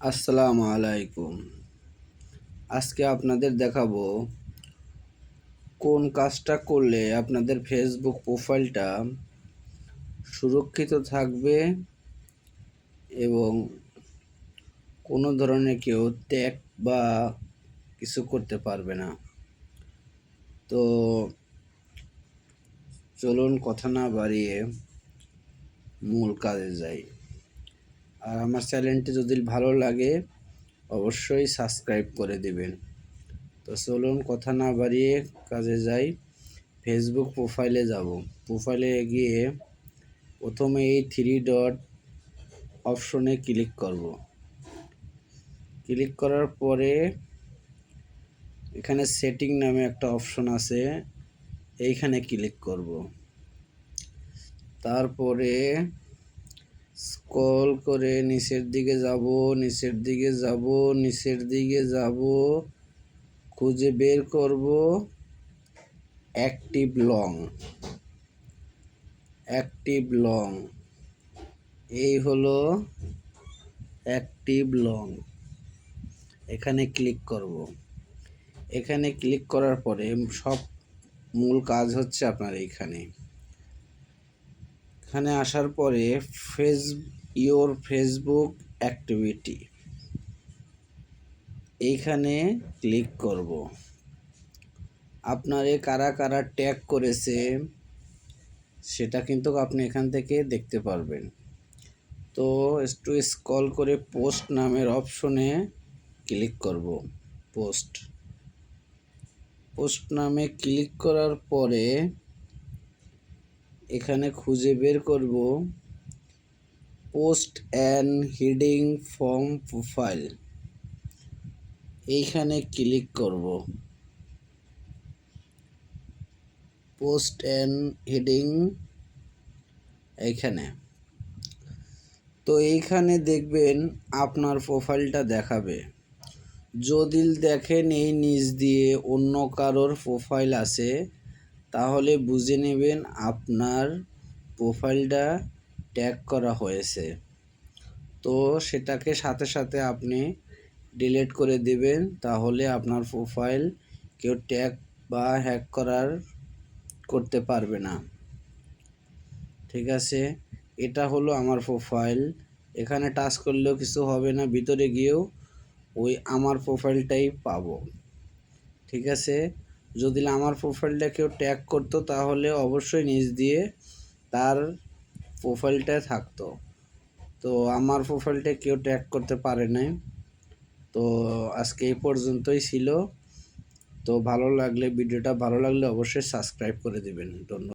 আসসালামু আলাইকুম। আজকে আপনাদের দেখাবো কোন কাজটা করলে আপনাদের ফেসবুক প্রোফাইলটা সুরক্ষিত থাকবে এবং কোনো ধরনের কেউ ট্যাগ বা কিছু করতে পারবে না। তো চলুন কথা না বাড়িয়ে মূল কাজে যাই। আর আমার চ্যানেলটি যদি ভালো লাগে অবশ্যই সাবস্ক্রাইব করে দিবেন। তো চলুন কথা না বাড়িয়ে কাজে যাই। ফেসবুক প্রোফাইলে যাব। প্রোফাইলে গিয়ে প্রথমে এই থ্রি ডট অপশনে ক্লিক করব। ক্লিক করার পরে এখানে সেটিং নামে একটা অপশন আছে, এইখানে ক্লিক করব। তারপরে স্ক্রল করে নিচের দিকে যাব, খুঁজে বের করব অ্যাক্টিভ লং। এই হলো অ্যাক্টিভ লং। এখানে ক্লিক করব। এখানে ক্লিক করার পরে সব মূল কাজ হচ্ছে আপনার এখানে আসার পরে ফেসবুক অ্যাক্টিভিটি এইখানে ক্লিক করব। আপনারে কারা কারা ট্যাগ করেছে সেটা কিন্তু আপনি এখান থেকে দেখতে পারবেন। তো একটু স্ক্রল করে পোস্ট নামের অপশনে ক্লিক করব। পোস্ট নামে ক্লিক করার পরে এখানে খুঁজে বের করব post and hiding from profile. এইখানে ক্লিক করব। পোস্ট অ্যান্ড হিডিং এইখানে। তো এইখানে দেখবেন আপনার প্রোফাইলটা দেখাবে। যদি দেখেন এই নিচ দিয়ে অন্য কারোর প্রোফাইল আছে তাহলে বুঝে নেবেন আপনার প্রোফাইলটা ট্যাগ করা হয়েছে। তো সেটাকে সাথে সাথে আপনি ডিলিট করে দিবেন, তাহলে আপনার প্রোফাইল কেউ ট্যাগ বা হ্যাক করতে পারবে না। ঠিক আছে, এটা হলো আমার প্রোফাইল। এখানে টাচ করলেও কিছু হবে না, ভিতরে গিয়েও ওই আমার প্রোফাইলটাই পাবো। ঠিক আছে, যদি আমার প্রোফাইলটা কেউ ট্যাগ করতো তাহলে অবশ্যই নিচ দিয়ে তার প্রোফাইলটা থাকতো। তো আমার প্রোফাইলটা কেউ ট্যাগ করতে পারে নাই। তো আজকে এই পর্যন্তই ছিল। তো ভিডিওটা ভালো লাগলে অবশ্যই সাবস্ক্রাইব করে দিবেন। ধন্যবাদ।